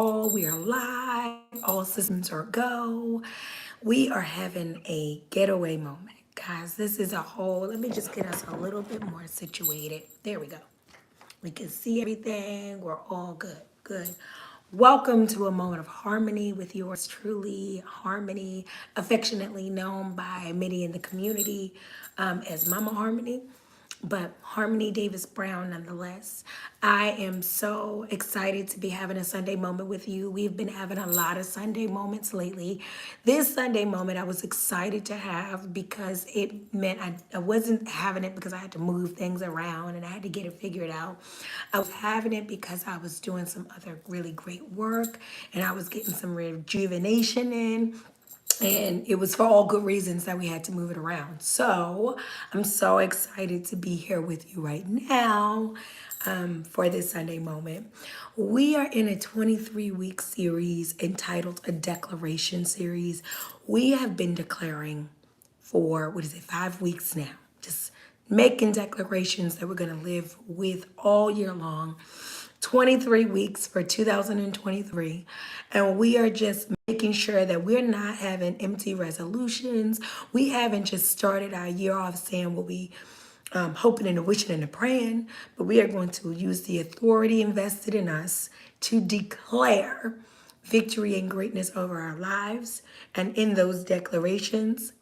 We are live. All systems are go. We are having a getaway moment. Guys, this is a whole, let me just get us a little bit more situated. There we go. We can see everything. We're all good. Good. Welcome to a moment of harmony with yours truly, Harmony, affectionately known by many in the community as Mama Harmony, but Harmony Davis Brown nonetheless. I am so excited to be having a Sunday moment with you. We've been having a lot of Sunday moments lately. This Sunday moment I was excited to have because it meant I wasn't having it because I had to move things around and I had to get it figured out. I was having it because I was doing some other really great work and I was getting some rejuvenation in. And it was for all good reasons that we had to move it around. So I'm so excited to be here with you right now for this Sunday moment. We are in a 23-week series entitled A Declaration Series. We have been declaring for, 5 weeks now. Just making declarations that we're going to live with all year long. 23 weeks for 2023. And we are just making sure that we're not having empty resolutions. We haven't just started our year off saying what we hoping and wishing and praying, but we are going to use the authority invested in us to declare victory and greatness over our lives. And in those declarations,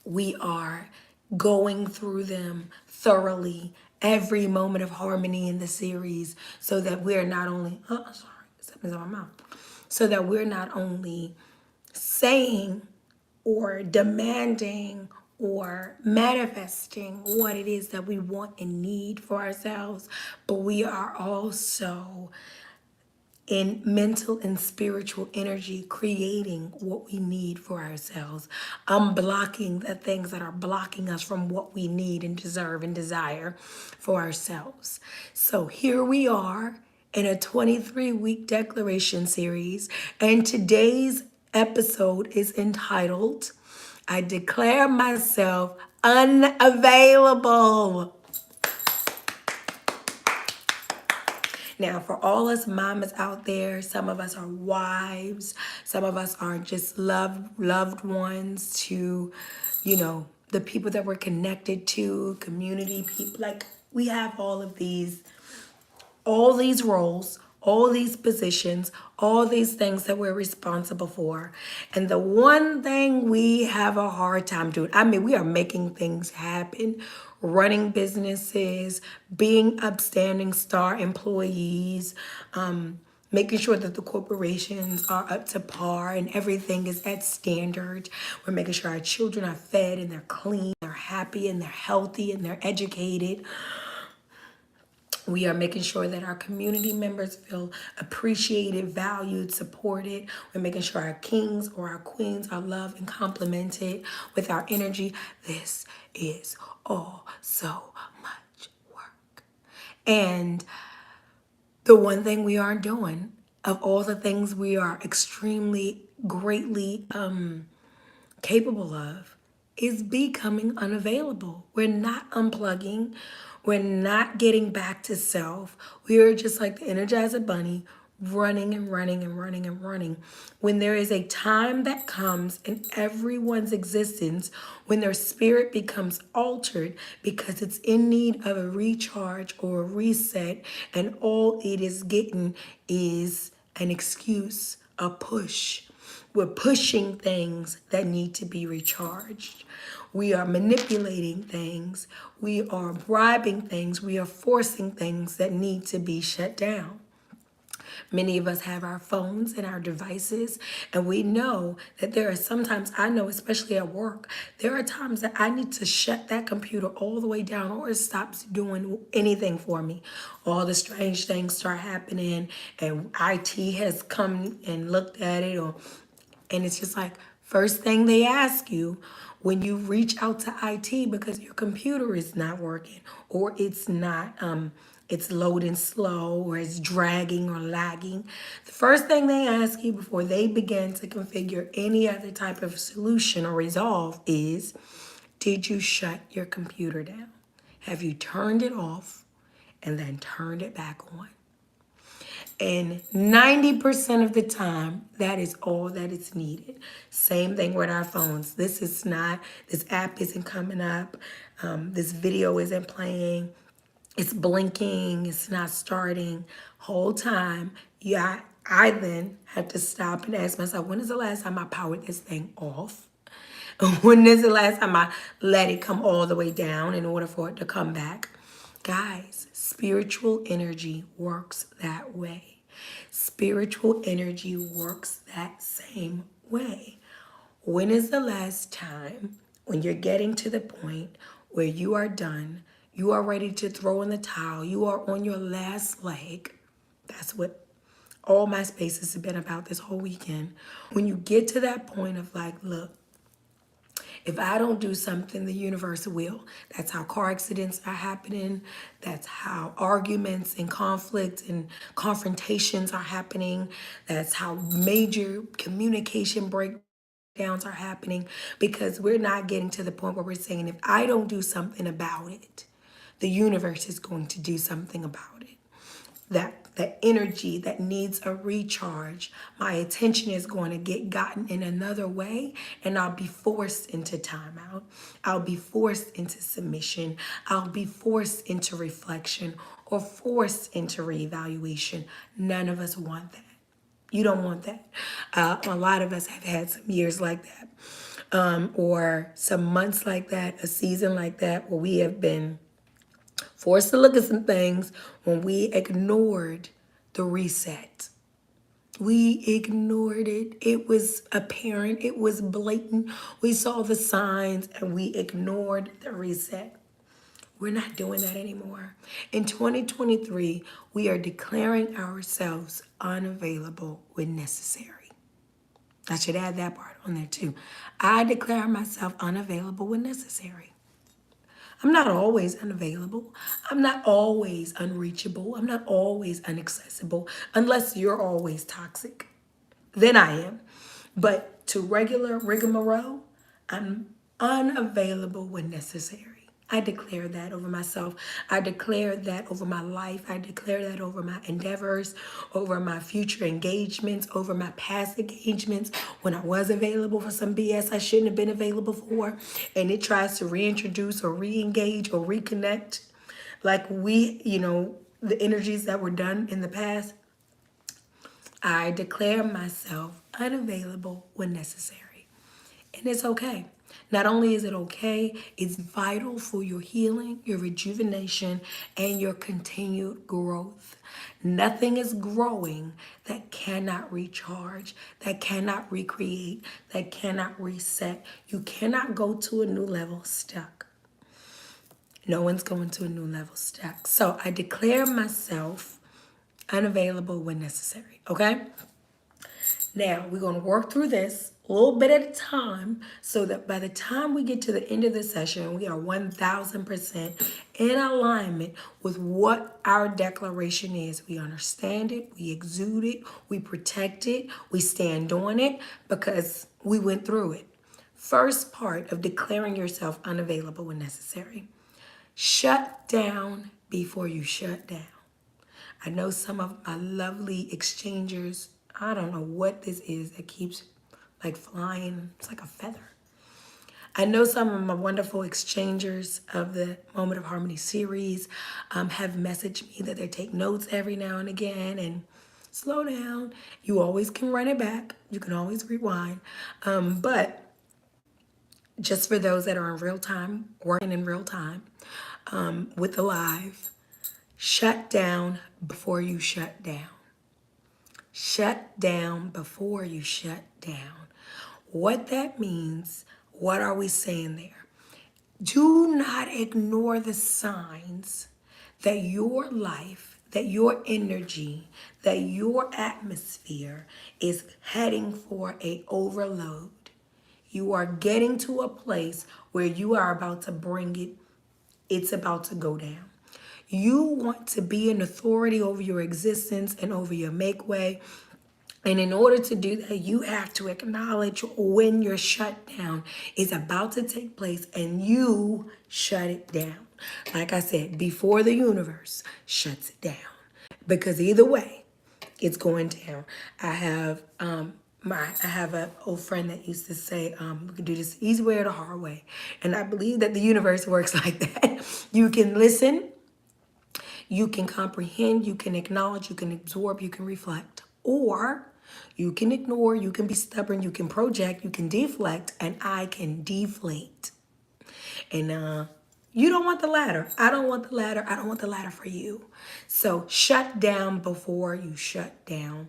we are going through them thoroughly, every moment of harmony in the series, so that we're not only, something's in my mouth, so that we're not only saying or demanding or manifesting what it is that we want and need for ourselves, but we are also in mental and spiritual energy, creating what we need for ourselves, unblocking the things that are blocking us from what we need and deserve and desire for ourselves. So here we are in a 23-week declaration series, and today's episode is entitled, I Declare Myself Unavailable. Now, for all us mamas out there, some of us are wives, some of us are just loved ones to, the people that we're connected to, community people. Like, we have all these roles, all these positions, all these things that we're responsible for. And the one thing we have a hard time doing, we are making things happen, running businesses, being upstanding star employees, making sure that the corporations are up to par and everything is at standard. We're making sure our children are fed and they're clean, they're happy and they're healthy and they're educated. We are making sure that our community members feel appreciated, valued, supported. We're making sure our kings or our queens are loved and complimented with our energy. This is all so much work. And the one thing we aren't doing, of all the things we are extremely, greatly capable of, is becoming unavailable. We're not unplugging. We're not getting back to self. We are just like the Energizer Bunny, running and running and running and running. When there is a time that comes in everyone's existence when their spirit becomes altered because it's in need of a recharge or a reset, and all it is getting is an excuse, a push. We're pushing things that need to be recharged. We are manipulating things. We are bribing things. We are forcing things that need to be shut down. Many of us have our phones and our devices, and we know that there are sometimes, I know especially at work, there are times that I need to shut that computer all the way down or it stops doing anything for me. All the strange things start happening, and IT has come and looked at it, and it's just like, first thing they ask you when you reach out to IT because your computer is not working or it's not, it's loading slow or it's dragging or lagging. The first thing they ask you before they begin to configure any other type of solution or resolve is, did you shut your computer down? Have you turned it off and then turned it back on? And 90% of the time, that is all that is needed. Same thing with our phones. This app isn't coming up. This video isn't playing. It's blinking. It's not starting. Whole time, yeah, I then had to stop and ask myself, when is the last time I powered this thing off? When is the last time I let it come all the way down in order for it to come back? Guys, spiritual energy works that way. Spiritual energy works that same way. When is the last time when you're getting to the point where you are done, you are ready to throw in the towel, you are on your last leg? That's what all my spaces have been about this whole weekend. When you get to that point of like, look, if I don't do something, the universe will. That's how car accidents are happening. That's how arguments and conflicts and confrontations are happening. That's how major communication breakdowns are happening, because we're not getting to the point where we're saying, if I don't do something about it, the universe is going to do something about it. That energy that needs a recharge, my attention is going to get gotten in another way, and I'll be forced into timeout. I'll be forced into submission. I'll be forced into reflection or forced into reevaluation. None of us want that. You don't want that. A lot of us have had some years like that, or some months like that, a season like that, where we have been forced to look at some things when we ignored the reset. We ignored it. It was apparent. It was blatant. We saw the signs and we ignored the reset. We're not doing that anymore. In 2023, we are declaring ourselves unavailable when necessary. I should add that part on there too. I declare myself unavailable when necessary. I'm not always unavailable. I'm not always unreachable. I'm not always inaccessible, unless you're always toxic. Then I am. But to regular rigmarole, I'm unavailable when necessary. I declare that over myself. I declare that over my life. I declare that over my endeavors, over my future engagements, over my past engagements, when I was available for some BS I shouldn't have been available for, and it tries to reintroduce or re-engage or reconnect. Like the energies that were done in the past, I declare myself unavailable when necessary. And it's okay. Not only is it okay, it's vital for your healing, your rejuvenation, and your continued growth. Nothing is growing that cannot recharge, that cannot recreate, that cannot reset. You cannot go to a new level stuck. No one's going to a new level stuck. So I declare myself unavailable when necessary, okay? Now, we're going to work through this a little bit at a time, so that by the time we get to the end of the session, we are 1000% in alignment with what our declaration is. We understand it, we exude it, we protect it, we stand on it, because we went through it. First part of declaring yourself unavailable when necessary. Shut down before you shut down. I know some of my lovely exchangers, I don't know what this is that keeps like flying. It's like a feather. I know some of my wonderful exchangers of the Moment of Harmony series have messaged me that they take notes every now and again, and slow down. You always can run it back. You can always rewind. But just for those that are in real time, working in real time with the live, shut down before you shut down. Shut down before you shut down. What that means, what are we saying there? Do not ignore the signs that your life, that your energy, that your atmosphere is heading for a overload. You are getting to a place where you are about to bring it, it's about to go down. You want to be an authority over your existence and over your make way. And in order to do that, you have to acknowledge when your shutdown is about to take place, and you shut it down. Like I said, before the universe shuts it down. Because either way, It's going down. I have I have an old friend that used to say, we can do this the easy way or the hard way. And I believe that the universe works like that. You can listen, you can comprehend, you can acknowledge, you can absorb, you can reflect. Or you can ignore, you can be stubborn, you can project, you can deflect, and I can deflate. And you don't want the latter. I don't want the latter. I don't want the latter for you. So shut down before you shut down.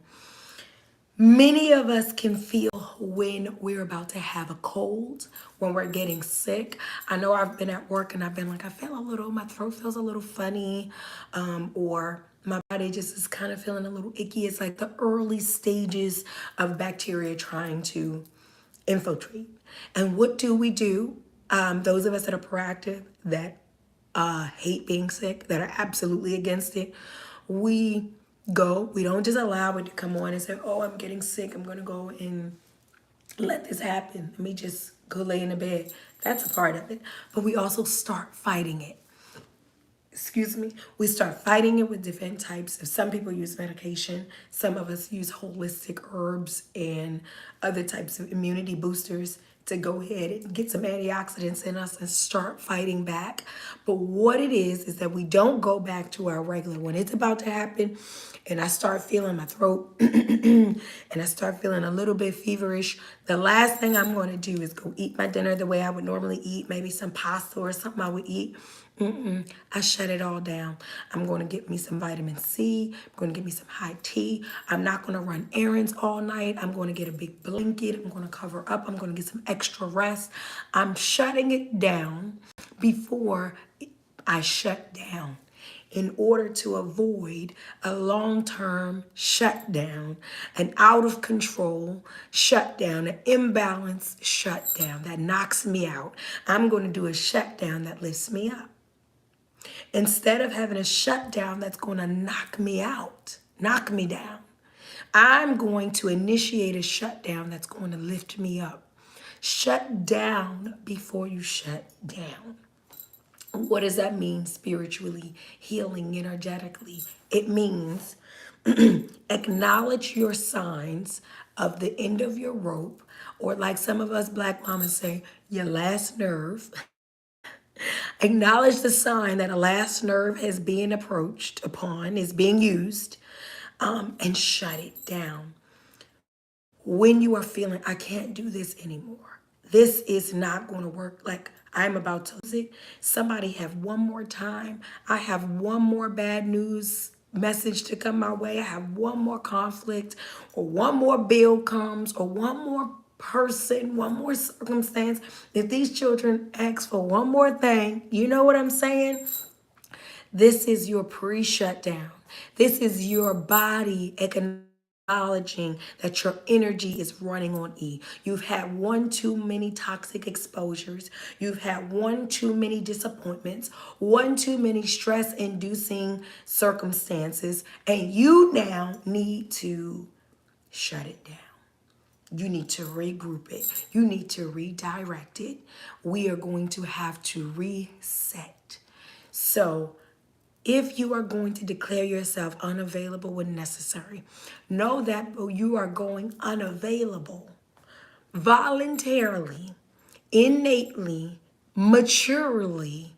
Many of us can feel when we're about to have a cold, when we're getting sick. I know I've been at work and I've been like, I feel a little, my throat feels a little funny, or my body just is kind of feeling a little icky. It's like the early stages of bacteria trying to infiltrate. And what do we do? Those of us that are proactive, that hate being sick, that are absolutely against it, we we don't just allow it to come on and say, oh, I'm getting sick, I'm going to go and let this happen. Let me just go lay in the bed. That's a part of it. But we also start fighting it. Excuse me, we start fighting it with different types of, some people use medication, some of us use holistic herbs and other types of immunity boosters to go ahead and get some antioxidants in us and start fighting back. But what it is that we don't go back to our regular. When it's about to happen and I start feeling my throat and I start feeling a little bit feverish, the last thing I'm going to do is go eat my dinner the way I would normally eat, maybe some pasta or something I would eat. I shut it all down. I'm going to get me some vitamin C. I'm going to get me some high tea. I'm not going to run errands all night. I'm going to get a big blanket. I'm going to cover up. I'm going to get some extra rest. I'm shutting it down before I shut down in order to avoid a long-term shutdown, an out of control shutdown, an imbalance shutdown that knocks me out. I'm going to do a shutdown that lifts me up. Instead of having a shutdown that's going to knock me out, knock me down, I'm going to initiate a shutdown that's going to lift me up. Shut down before you shut down. What does that mean spiritually, healing, energetically? It means acknowledge your signs of the end of your rope, or like some of us black mamas say, your last nerve. Acknowledge the sign that a last nerve has been approached upon, is being used, and shut it down. When you are feeling, I can't do this anymore, this is not going to work, like I'm about to lose it, somebody have one more time, I have one more bad news message to come my way, I have one more conflict, or one more bill comes, or one more person, one more circumstance, if these children ask for one more thing, you know what I'm saying? This is your pre-shutdown. This is your body acknowledging that your energy is running on E. You've had one too many toxic exposures. You've had one too many disappointments, one too many stress-inducing circumstances, and you now need to shut it down. You need to regroup it. You need to redirect it. We are going to have to reset. So, if you are going to declare yourself unavailable when necessary, know that you are going unavailable voluntarily, innately, maturely,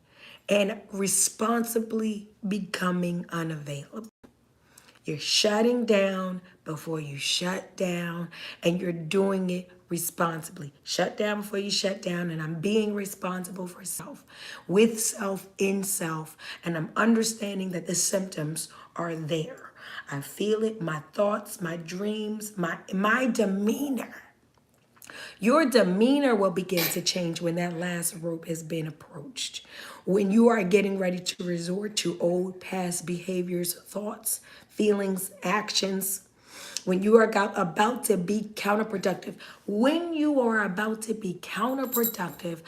and responsibly becoming unavailable. You're shutting down before you shut down, and you're doing it responsibly. Shut down before you shut down, and I'm being responsible for self, with self, in self, and I'm understanding that the symptoms are there. I feel it, my thoughts, my dreams, my demeanor. Your demeanor will begin to change when that last rope has been approached. When you are getting ready to resort to old past behaviors, thoughts, feelings, actions, when you are about to be counterproductive, when you are about to be counterproductive,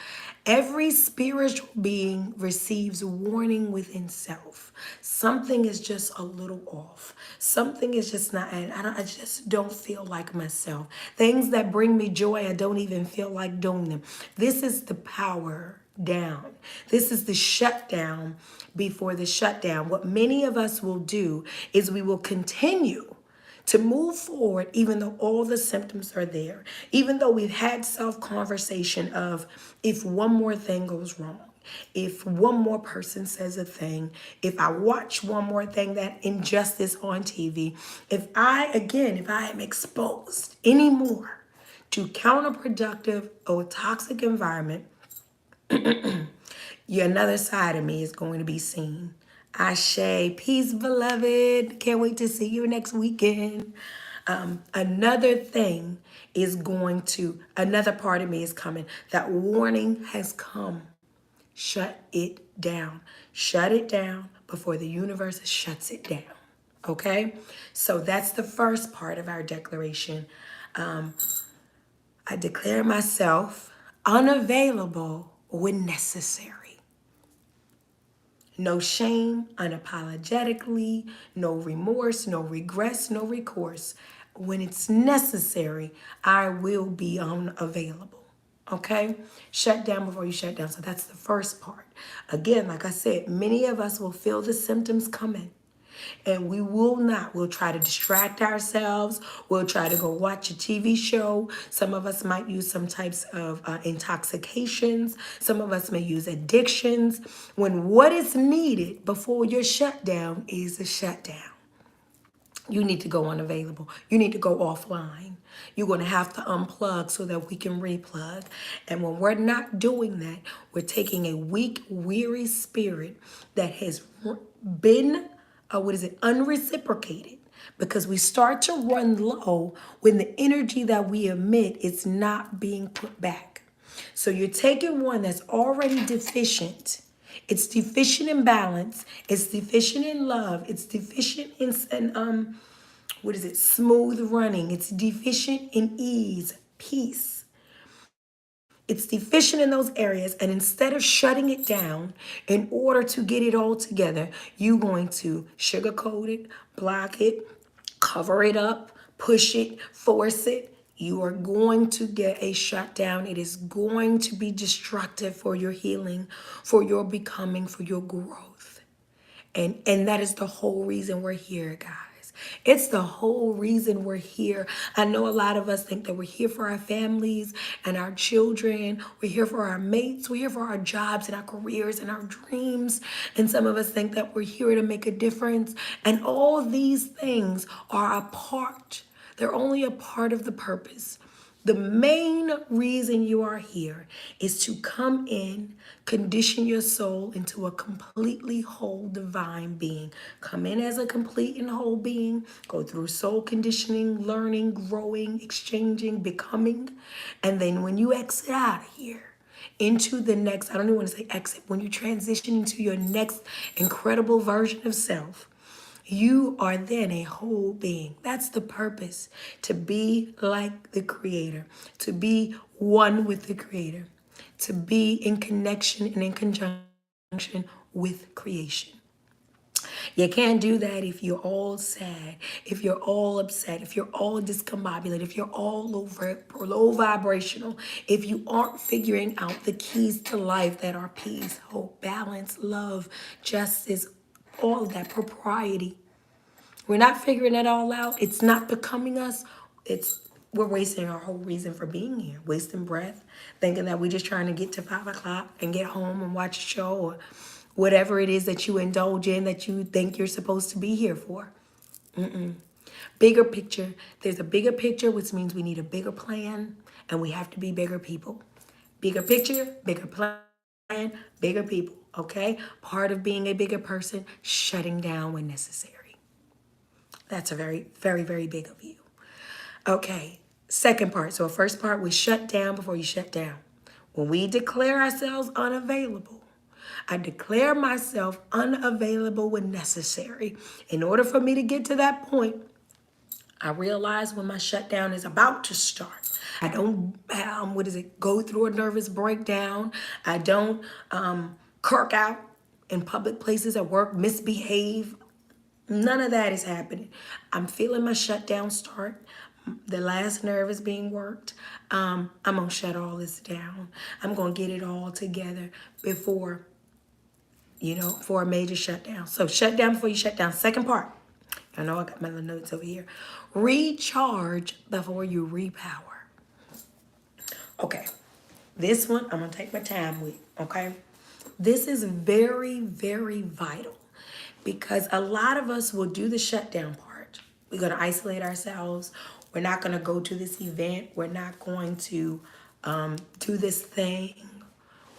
every spiritual being receives warning within self. Something is just a little off. Something is just not, and I just don't feel like myself. Things that bring me joy, I don't even feel like doing them. This is the power down. This is the shutdown before the shutdown. What many of us will do is we will continue to move forward, even though all the symptoms are there, even though we've had self-conversation of if one more thing goes wrong, if one more person says a thing, if I watch one more thing, that injustice on TV, if I am exposed anymore to counterproductive or toxic environment, another side of me is going to be seen. Ashe, peace, beloved. Can't wait to see you next weekend. Another part of me is coming. That warning has come. Shut it down. Shut it down before the universe shuts it down. Okay? So that's the first part of our declaration. I declare myself unavailable when necessary. No shame, unapologetically, no remorse, no regrets, no recourse. When it's necessary, I will be unavailable. Okay? Shut down before you shut down. So that's the first part. Again, like I said, many of us will feel the symptoms coming. And we will not. We'll try to distract ourselves. We'll try to go watch a TV show. Some of us might use some types of intoxications. Some of us may use addictions. When what is needed before your shutdown is a shutdown. You need to go unavailable. You need to go offline. You're going to have to unplug so that we can replug. And when we're not doing that, we're taking a weak, weary spirit that has been, unreciprocated. Because we start to run low when the energy that we emit is not being put back. So you're taking one that's already deficient. It's deficient in balance. It's deficient in love. It's deficient in smooth running. It's deficient in ease, peace. It's deficient in those areas. And instead of shutting it down in order to get it all together, you're going to sugarcoat it, block it, cover it up, push it, force it. You are going to get a shutdown. It is going to be destructive for your healing, for your becoming, for your growth. And that is the whole reason we're here, guys. It's the whole reason we're here. I know a lot of us think that we're here for our families and our children. We're here for our mates. We're here for our jobs and our careers and our dreams. And some of us think that we're here to make a difference. And all these things are a part. They're only a part of the purpose. The main reason you are here is to come in, condition your soul into a completely whole divine being. Come in as a complete and whole being, go through soul conditioning, learning, growing, exchanging, becoming. And then when you exit out of here, into the next, I don't even want to say exit, when you transition into your next incredible version of self, you are then a whole being. That's the purpose, to be like the Creator, to be one with the Creator, to be in connection and in conjunction with creation. You can't do that if you're all sad, if you're all upset, if you're all discombobulated, if you're all low vibrational, if you aren't figuring out the keys to life that are peace, hope, balance, love, justice, all of that, propriety. We're not figuring it all out. It's not becoming us. We're wasting our whole reason for being here, wasting breath, thinking that we're just trying to get to 5 o'clock and get home and watch a show or whatever it is that you indulge in that you think you're supposed to be here for. Bigger picture. There's a bigger picture, which means we need a bigger plan, and we have to be bigger people. Bigger picture, bigger plan, bigger people, okay? Part of being a bigger person, shutting down when necessary. That's a very, very, very big of you. Okay, second part. So first part was shut down before you shut down. When we declare ourselves unavailable, I declare myself unavailable when necessary. In order for me to get to that point, I realize when my shutdown is about to start. I don't, go through a nervous breakdown. I don't kirk out in public places at work, misbehave. None of that is happening. I'm feeling my shutdown start. The last nerve is being worked. I'm going to shut all this down. I'm going to get it all together before, for a major shutdown. So shut down before you shut down. Second part, I know I got my little notes over here. Recharge before you repower. Okay, this one I'm gonna take my time with, okay? This is very, very vital because a lot of us will do the shutdown part. We're gonna isolate ourselves. We're not gonna go to this event. We're not going to do this thing.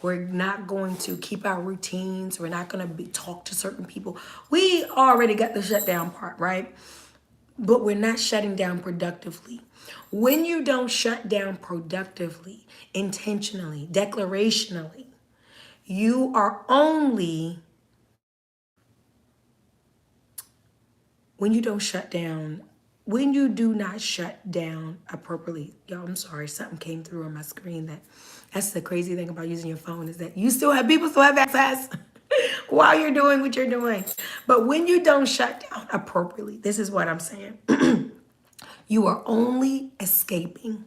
We're not going to keep our routines. We're not going to talk to certain people. We already got the shutdown part, right? But we're not shutting down productively. When you don't shut down productively, intentionally, declarationally, you are only, when you don't shut down, when you do not shut down appropriately, y'all, I'm sorry, something came through on my screen that's the crazy thing about using your phone is that people still have access while you're doing what you're doing. But when you don't shut down appropriately, this is what I'm saying. You are only escaping.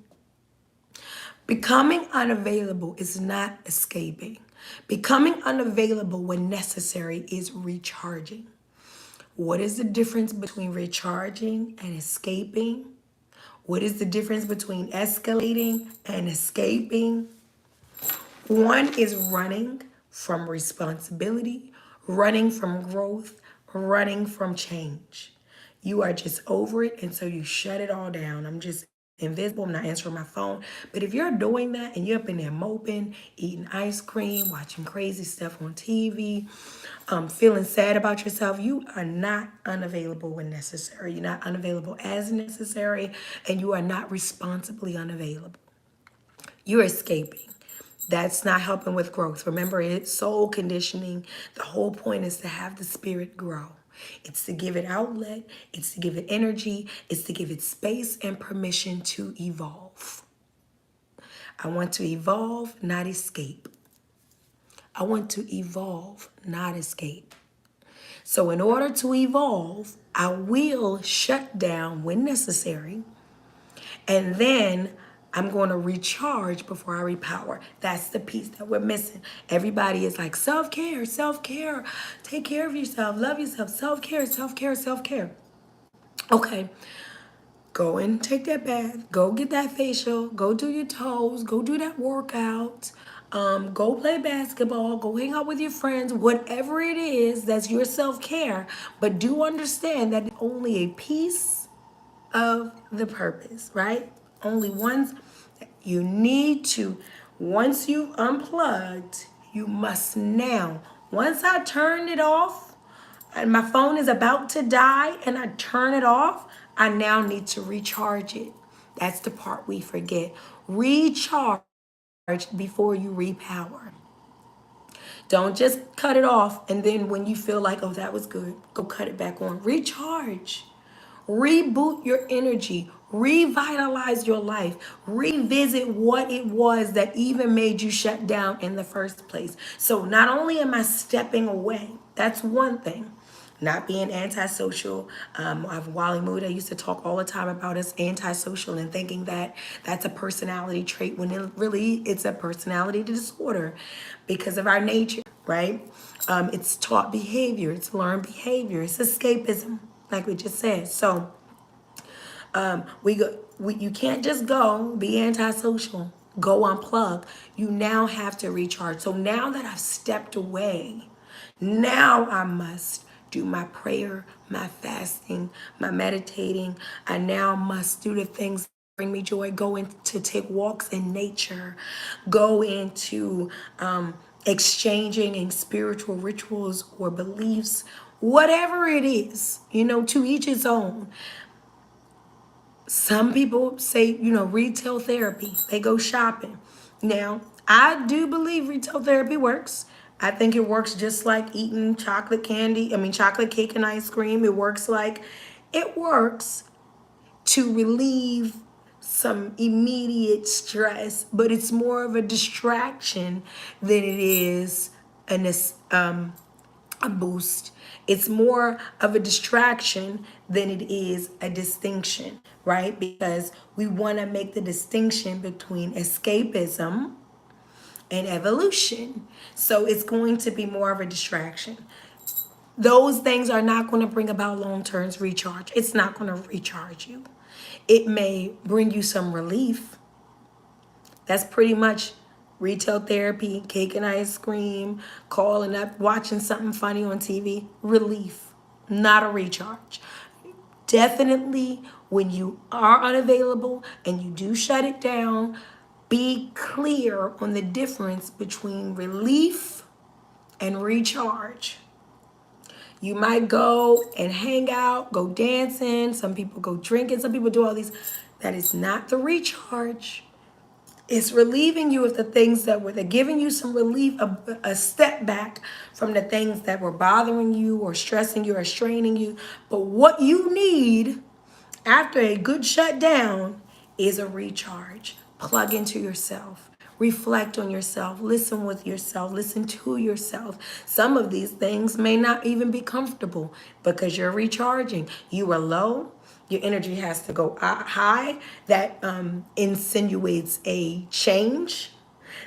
Becoming unavailable is not escaping. Becoming unavailable when necessary is recharging. What is the difference between recharging and escaping? What is the difference between escalating and escaping? One is running from responsibility, running from growth, running from change. You are just over it, and so you shut it all down. I'm just invisible. I'm not answering my phone. But if you're doing that and you're up in there moping, eating ice cream, watching crazy stuff on TV, feeling sad about yourself, you are not unavailable when necessary. You're not unavailable as necessary, and you are not responsibly unavailable. You're escaping. That's not helping with growth. Remember, it's soul conditioning. The whole point is to have the spirit grow. It's to give it outlet. It's to give it energy. It's to give it space and permission to evolve. I want to evolve, not escape. I want to evolve, not escape. So in order to evolve, I will shut down when necessary. And then I'm going to recharge before I repower. That's the piece that we're missing. Everybody is like self-care, self-care. Take care of yourself, love yourself, self-care, self-care, self-care. Okay, go and take that bath. Go get that facial. Go do your toes. Go do that workout. Go play basketball. Go hang out with your friends. Whatever it is, that's your self-care. But do understand that only a piece of the purpose, right? Only ones you need to, once you've unplugged, you must now. Once I turn it off and my phone is about to die and I turn it off, I now need to recharge it. That's the part we forget. Recharge before you repower. Don't just cut it off and then when you feel like, oh, that was good, go cut it back on. Recharge. Reboot your energy, revitalize your life, revisit what it was that even made you shut down in the first place. So not only am I stepping away, that's one thing. Not being antisocial. Wally Muda used to talk all the time about us antisocial and thinking that that's a personality trait when it's a personality disorder because of our nature, right? It's taught behavior, it's learned behavior, it's escapism, like we just said. So you can't just go be antisocial, go unplug. You now have to recharge. So now that I've stepped away, now I must do my prayer, my fasting, my meditating. I now must do the things that bring me joy. Go in to take walks in nature. Go into exchanging in spiritual rituals or beliefs. Whatever it is, to each his own. Some people say, retail therapy. They go shopping. Now, I do believe retail therapy works. I think it works just like eating chocolate cake and ice cream. It works to relieve some immediate stress, but it's more of a distraction than it is a boost. It's more of a distraction than it is a distinction, right? Because we want to make the distinction between escapism and evolution. So it's going to be more of a distraction. Those things are not going to bring about long-term recharge. It's not going to recharge you. It may bring you some relief. That's pretty much retail therapy, cake and ice cream, calling up, watching something funny on TV. Relief, not a recharge. Definitely, when you are unavailable and you do shut it down, be clear on the difference between relief and recharge. You might go and hang out, go dancing. Some people go drinking. Some people do all these. That is not the recharge. It's relieving you of the things that were, they're giving you some relief, a step back from the things that were bothering you or stressing you or straining you. But what you need after a good shutdown is a recharge. Plug into yourself. Reflect on yourself. Listen with yourself. Listen to yourself. Some of these things may not even be comfortable because you're recharging. You are low. Your energy has to go high. That insinuates a change.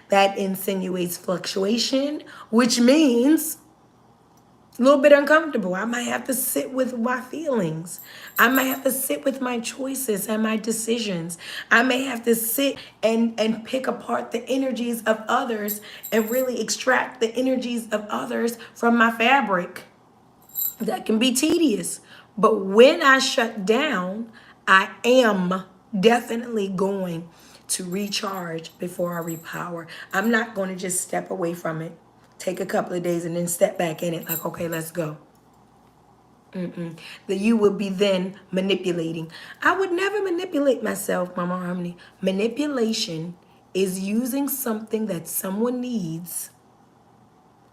That insinuates fluctuation, which means a little bit uncomfortable. I might have to sit with my feelings. I might have to sit with my choices and my decisions. I may have to sit and pick apart the energies of others and really extract the energies of others from my fabric. That can be tedious. But when I shut down, I am definitely going to recharge before I repower. I'm not going to just step away from it, take a couple of days, and then step back in it like, okay, let's go. That you would be then manipulating. I would never manipulate myself, Mama Harmony. Manipulation is using something that someone needs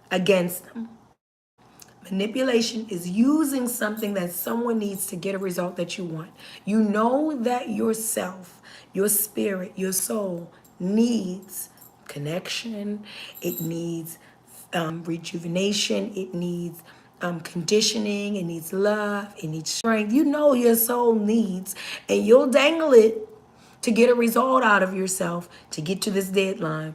against them. Manipulation is using something that someone needs to get a result that you want. You know that yourself, your spirit, your soul needs connection. It needs rejuvenation. It needs conditioning. It needs love. It needs strength. You know your soul needs, and you'll dangle it to get a result out of yourself, to get to this deadline.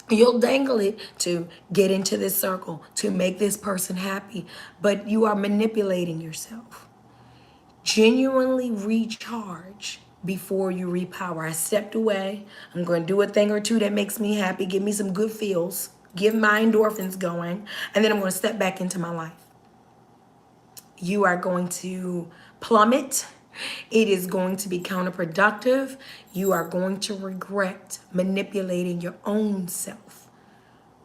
You'll dangle it to get into this circle, to make this person happy, but you are manipulating yourself. Genuinely recharge before you repower. I stepped away. I'm going to do a thing or two that makes me happy, give me some good feels, get my endorphins going, and then I'm going to step back into my life. You are going to plummet. It is going to be counterproductive. You are going to regret manipulating your own self.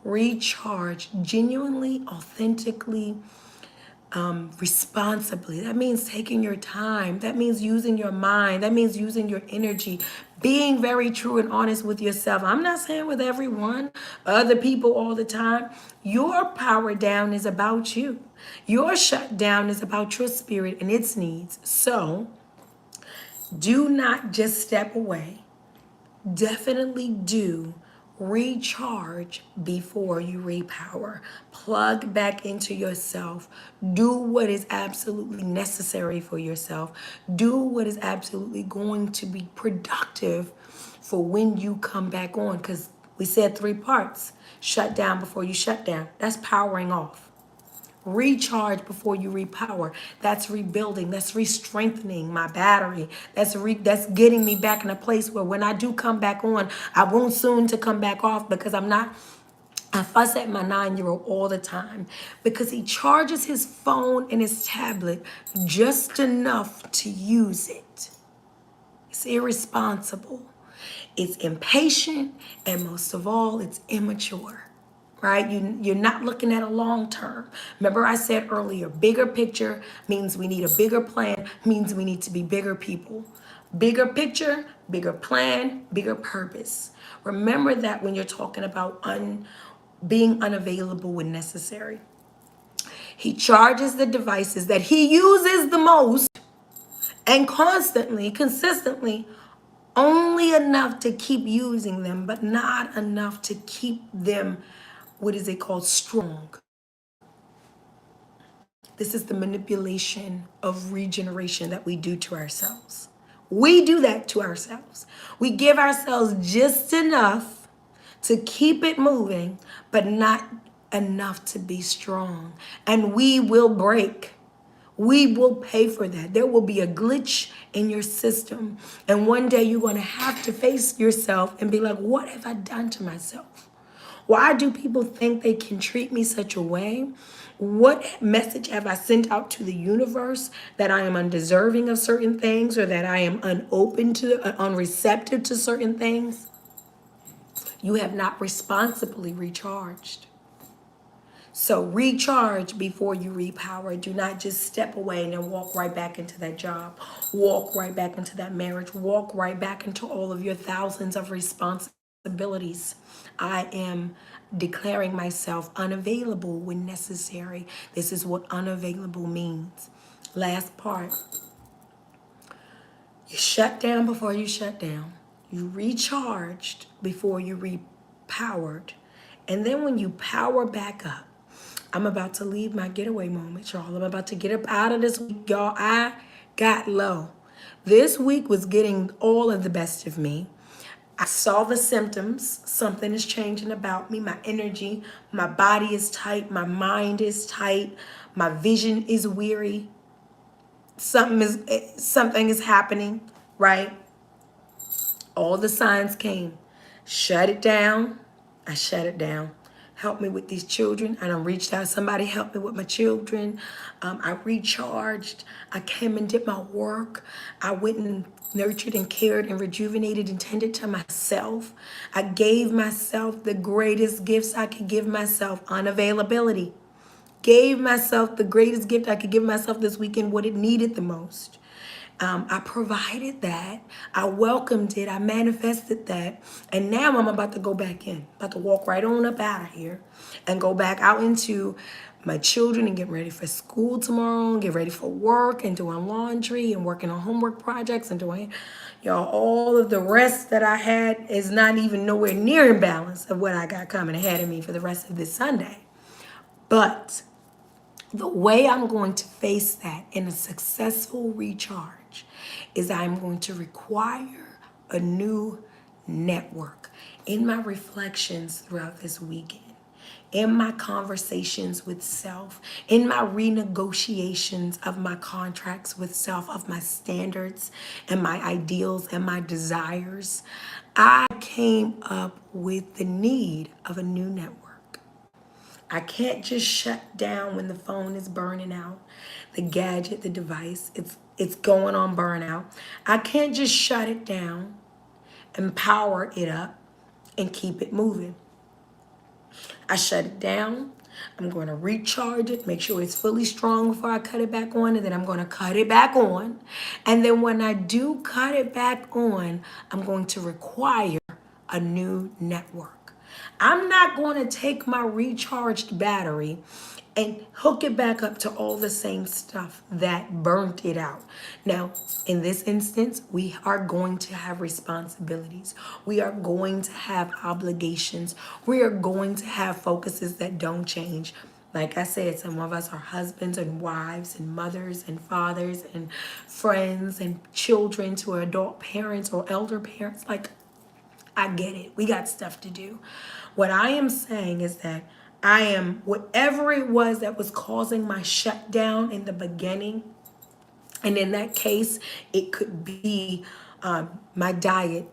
Recharge genuinely, authentically, responsibly. That means taking your time. That means using your mind. That means using your energy, being very true and honest with yourself. I'm not saying with everyone, other people all the time. Your power down is about you. Your shutdown is about your spirit and its needs. So do not just step away. Definitely do recharge before you repower. Plug back into yourself. Do what is absolutely necessary for yourself. Do what is absolutely going to be productive for when you come back on. Because we said 3 parts. Shut down before you shut down. That's powering off. Recharge before you repower. That's rebuilding. That's re-strengthening my battery. That's getting me back in a place where when I do come back on, I won't soon to come back off because I'm not. I fuss at my 9-year-old all the time because he charges his phone and his tablet just enough to use it. It's irresponsible. It's impatient, and most of all, it's immature. Right? You're not looking at a long term. Remember I said earlier, bigger picture means we need a bigger plan, means we need to be bigger people. Bigger picture, bigger plan, bigger purpose. Remember that when you're talking about being unavailable when necessary. He charges the devices that he uses the most and constantly, consistently, only enough to keep using them, but not enough to keep them, what is it called, strong. This is the manipulation of regeneration that we do to ourselves. We do that to ourselves. We give ourselves just enough to keep it moving, but not enough to be strong. And we will break. We will pay for that. There will be a glitch in your system. And one day you're going to have to face yourself and be like, what have I done to myself? Why do people think they can treat me such a way? What message have I sent out to the universe that I am undeserving of certain things or that I am unopen to, unreceptive to certain things? You have not responsibly recharged. So recharge before you repower. Do not just step away and then walk right back into that job, walk right back into that marriage, walk right back into all of your thousands of responsibilities. I am declaring myself unavailable when necessary. This is what unavailable means. Last part. You shut down before you shut down. You recharged before you repowered. And then when you power back up, I'm about to leave my getaway moment, y'all. I'm about to get up out of this week, y'all. I got low. This week was getting all of the best of me. I saw the symptoms. Something is changing about me. My energy, my body is tight. My mind is tight. My vision is weary. Something is happening, right? All the signs came. Shut it down. I shut it down. Help me with these children. I done reached out. Somebody help me with my children. I recharged. I came and did my work. I went and nurtured and cared and rejuvenated and tended to myself. I gave myself the greatest gifts I could give myself, unavailability. Gave myself the greatest gift I could give myself this weekend, what it needed the most. I provided that. I welcomed it. I manifested that. And now I'm about to go back in. About to walk right on up out of here and go back out into my children and get ready for school tomorrow and get ready for work and doing laundry and working on homework projects and doing, y'all, all of the rest that I had is not even nowhere near in balance of what I got coming ahead of me for the rest of this Sunday. But the way I'm going to face that in a successful recharge is I'm going to require a new network. In my reflections throughout this weekend, in my conversations with self, in my renegotiations of my contracts with self, of my standards and my ideals and my desires, I came up with the need of a new network. I can't just shut down when the phone is burning out, the gadget, the device, it's going on burnout. I can't just shut it down and power it up and keep it moving. I shut it down. I'm going to recharge it, make sure it's fully strong before I cut it back on, and then I'm going to cut it back on. And then when I do cut it back on, I'm going to require a new network. I'm not going to take my recharged battery and hook it back up to all the same stuff that burnt it out. Now, in this instance, we are going to have responsibilities. We are going to have obligations. We are going to have focuses that don't change. Like I said, some of us are husbands and wives and mothers and fathers and friends and children to adult parents or elder parents. Like, I get it. We got stuff to do. What I am saying is that I am, whatever it was that was causing my shutdown in the beginning, and in that case, it could be my diet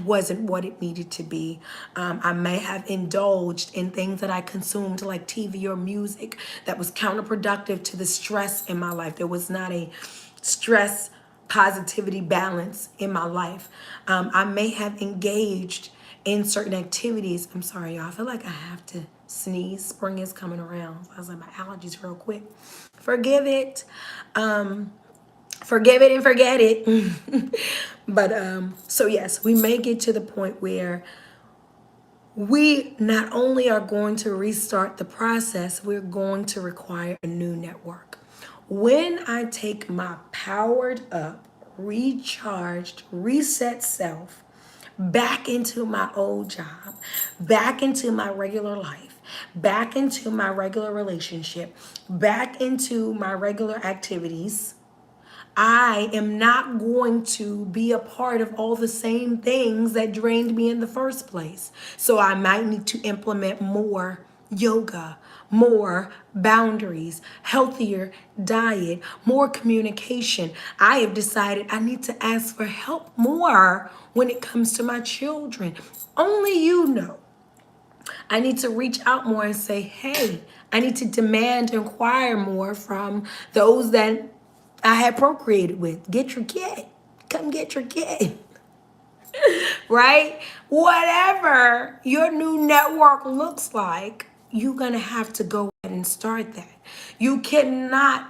wasn't what it needed to be. I may have indulged in things that I consumed like TV or music that was counterproductive to the stress in my life. There was not a stress positivity balance in my life. I may have engaged in certain activities. I'm sorry, y'all. I feel like I have to sneeze. Spring is coming around. I was like, my allergies real quick. Forgive it. Forgive it and forget it. But so yes, we may get to the point where we not only are going to restart the process, we're going to require a new network. When I take my powered up, recharged, reset self back into my old job, back into my regular life, back into my regular relationship, back into my regular activities, I am not going to be a part of all the same things that drained me in the first place. So I might need to implement more yoga, more boundaries, healthier diet, more communication. I have decided I need to ask for help more when it comes to my children. Only you know. I need to reach out more and say, hey, I need to demand, inquire more from those that I had procreated with. Get your kid. Come get your kid. Right? Whatever your new network looks like, you're going to have to go ahead and start that. You cannot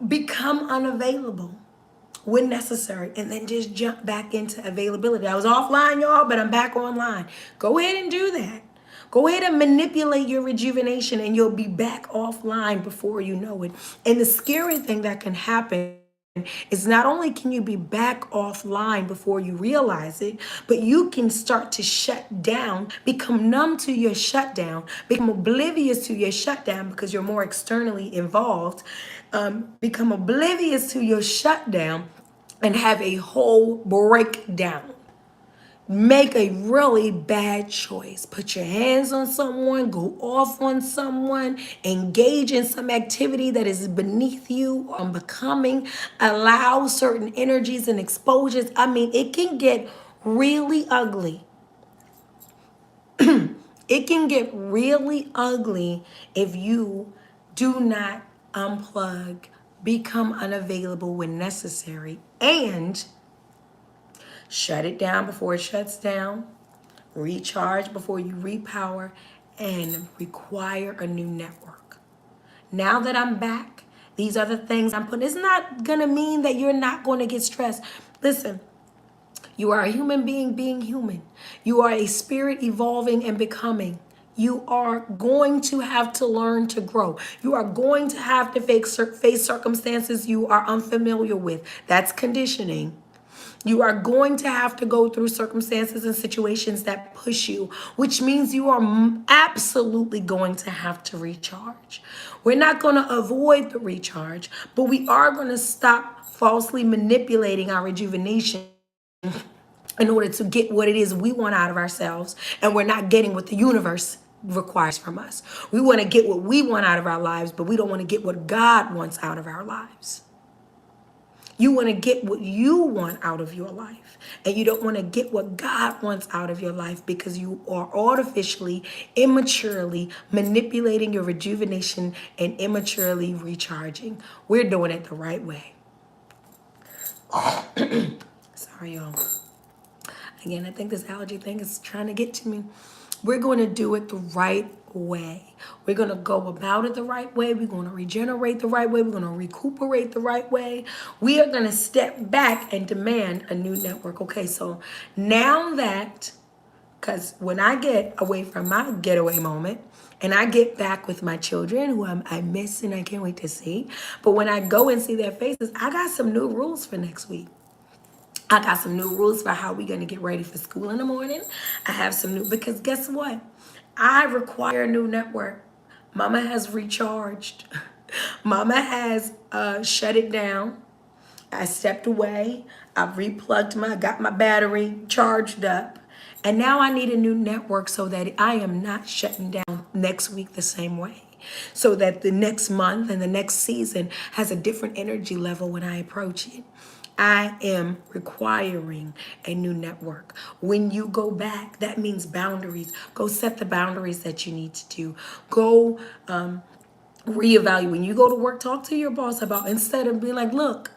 become unavailable when necessary and then just jump back into availability. I was offline, y'all, but I'm back online. Go ahead and do that. Go ahead and manipulate your rejuvenation and you'll be back offline before you know it. And the scary thing that can happen is not only can you be back offline before you realize it, but you can start to shut down, become numb to your shutdown, become oblivious to your shutdown because you're more externally involved, become oblivious to your shutdown and have a whole breakdown. Make a really bad choice. Put your hands on someone, go off on someone, engage in some activity that is beneath you or unbecoming, allow certain energies and exposures. I mean, it can get really ugly. It can get really ugly if you do not unplug, become unavailable when necessary, and shut it down before it shuts down, recharge before you repower, and require a new network. Now that I'm back, these other things I'm putting, it's not gonna mean that you're not gonna get stressed. Listen, you are a human being human. You are a spirit evolving and becoming. You are going to have to learn to grow. You are going to have to face circumstances you are unfamiliar with. That's conditioning. You are going to have to go through circumstances and situations that push you, which means you are absolutely going to have to recharge. We're not going to avoid the recharge, but we are going to stop falsely manipulating our rejuvenation in order to get what it is we want out of ourselves, and we're not getting what the universe requires from us. We want to get what we want out of our lives, but we don't want to get what God wants out of our lives. You want to get what you want out of your life, and you don't want to get what God wants out of your life because you are artificially, immaturely manipulating your rejuvenation and immaturely recharging. We're doing it the right way. Sorry, y'all. Again, I think this allergy thing is trying to get to me. We're going to do it the right way. We're going to go about it the right way. We're going to regenerate the right way. We're going to recuperate the right way. We are going to step back and demand a new network. Okay, so now that, because when I get away from my getaway moment and I get back with my children who I miss and I can't wait to see, but when I go and see their faces, I got some new rules for next week. I got some new rules for how we're going to get ready for school in the morning. I have some new, because guess what? I require a new network. Mama has recharged. Mama has shut it down. I stepped away. I got my battery charged up. And now I need a new network so that I am not shutting down next week the same way. So that the next month and the next season has a different energy level when I approach it. I am requiring a new network. When you go back, that means boundaries. Go set the boundaries that you need to do. Go reevaluate. When you go to work, talk to your boss about, instead of being like, look,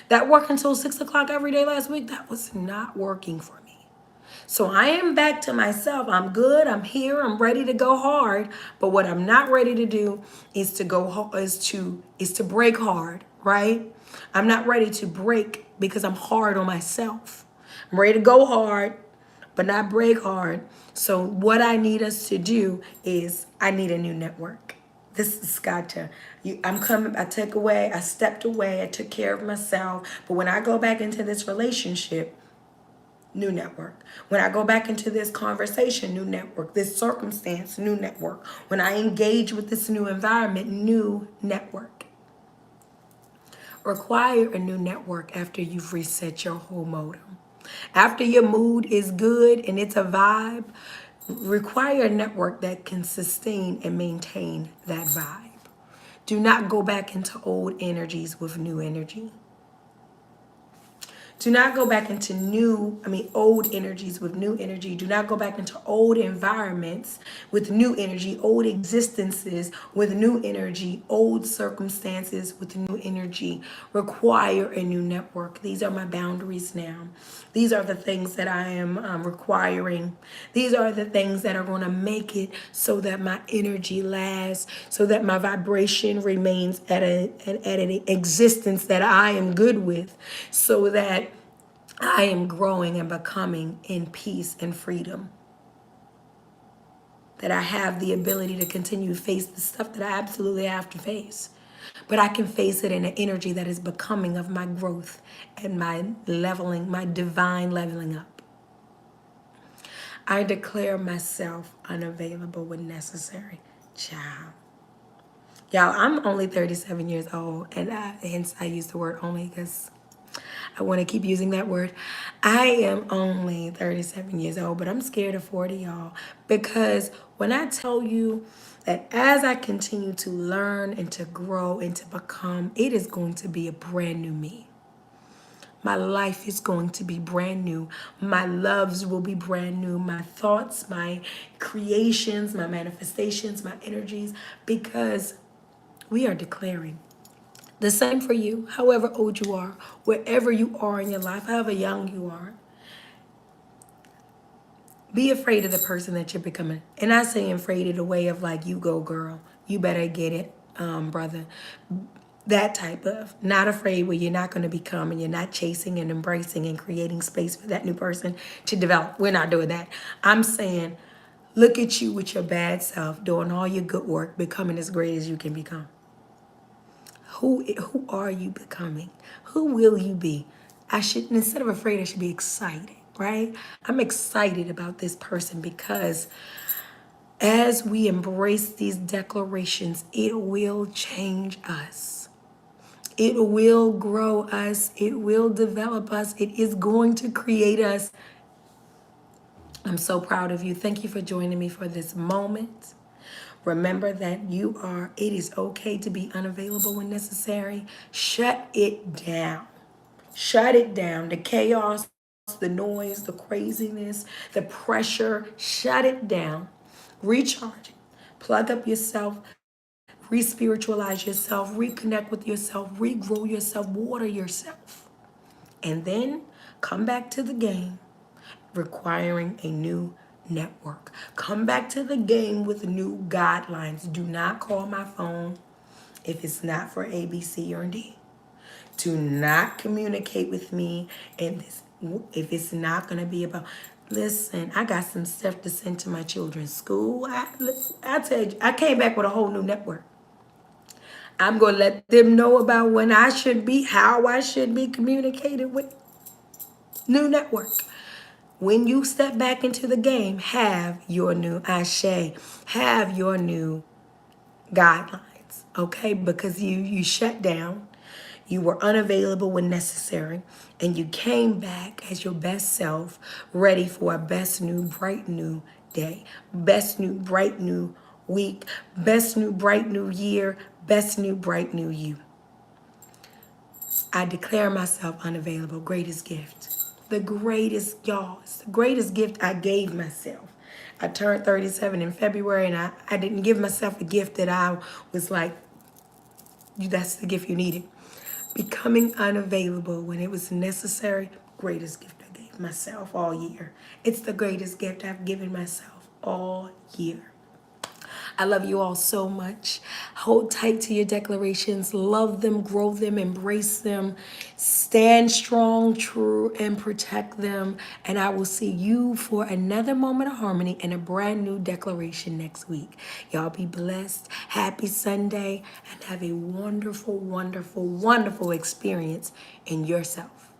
that work until 6 o'clock every day last week, that was not working for me. So I am back to myself. I'm good. I'm here. I'm ready to go hard. But what I'm not ready to do is to break hard, right? I'm not ready to break because I'm hard on myself. I'm ready to go hard, but not break hard. So what I need us to do is I need a new network. This has got to, I'm coming, I stepped away, I took care of myself. But when I go back into this relationship, new network. When I go back into this conversation, new network. This circumstance, new network. When I engage with this new environment, new network. Require a new network after you've reset your whole modem. After your mood is good and it's a vibe, Require a network that can sustain and maintain that vibe. Do not go back into old energies with new energy. Do not go back into old energies with new energy. Do not go back into old environments with new energy, old existences with new energy, old circumstances with new energy. Require a new network. These are my boundaries now. These are the things that I am requiring. These are the things that are going to make it so that my energy lasts, so that my vibration remains at an existence that I am good with, so that I am growing and becoming in peace and freedom. That I have the ability to continue to face the stuff that I absolutely have to face. But I can face it in an energy that is becoming of my growth and my leveling, my divine leveling up. I declare myself unavailable when necessary. Child. Y'all, I'm only 37 years old, and hence I use the word only because I want to keep using that word. I am only 37 years old, but I'm scared of 40, y'all. Because when I tell you that as I continue to learn and to grow and to become, it is going to be a brand new me. My life is going to be brand new. My loves will be brand new. My thoughts, my creations, my manifestations, my energies, because we are declaring. The same for you, however old you are, wherever you are in your life, however young you are. Be afraid of the person that you're becoming. And I say afraid in the way of like, you go, girl. You better get it, brother. That type of. Not afraid where you're not going to become and you're not chasing and embracing and creating space for that new person to develop. We're not doing that. I'm saying, look at you with your bad self, doing all your good work, becoming as great as you can become. Who are you becoming? Who will you be? I should, instead of afraid, I should be excited, right? I'm excited about this person because as we embrace these declarations, it will change us. It will grow us. It will develop us. It is going to create us. I'm so proud of you. Thank you for joining me for this moment. Remember that it is okay to be unavailable when necessary. Shut it down. Shut it down. The chaos, the noise, the craziness, the pressure, shut it down. Recharge it. Plug up yourself. Re-spiritualize yourself. Reconnect with yourself. Regrow yourself. Water yourself. And then come back to the game requiring a new network. Come back to the game with new guidelines. Do not call my phone if it's not for A, B, C, or D. Do not communicate with me and this if it's not going to be about. Listen, I got some stuff to send to my children's school. I tell you, I came back with a whole new network. I'm going to let them know about when I should be, how I should be communicated with. New network. When you step back into the game, have your new ashe, have your new guidelines, okay? Because you shut down, you were unavailable when necessary, and you came back as your best self, ready for a best new, bright new day, best new, bright new week, best new, bright new year, best new, bright new you. I declare myself unavailable. Greatest gift. The greatest, y'all. It's the greatest gift I gave myself. I turned 37 in February, and I didn't give myself a gift that I was like, that's the gift you needed. Becoming unavailable when it was necessary. Greatest gift I gave myself all year. It's the greatest gift I've given myself all year. I love you all so much. Hold tight to your declarations. Love them, grow them, embrace them. Stand strong, true, and protect them. And I will see you for another moment of harmony and a brand new declaration next week. Y'all be blessed. Happy Sunday and have a wonderful, wonderful, wonderful experience in yourself.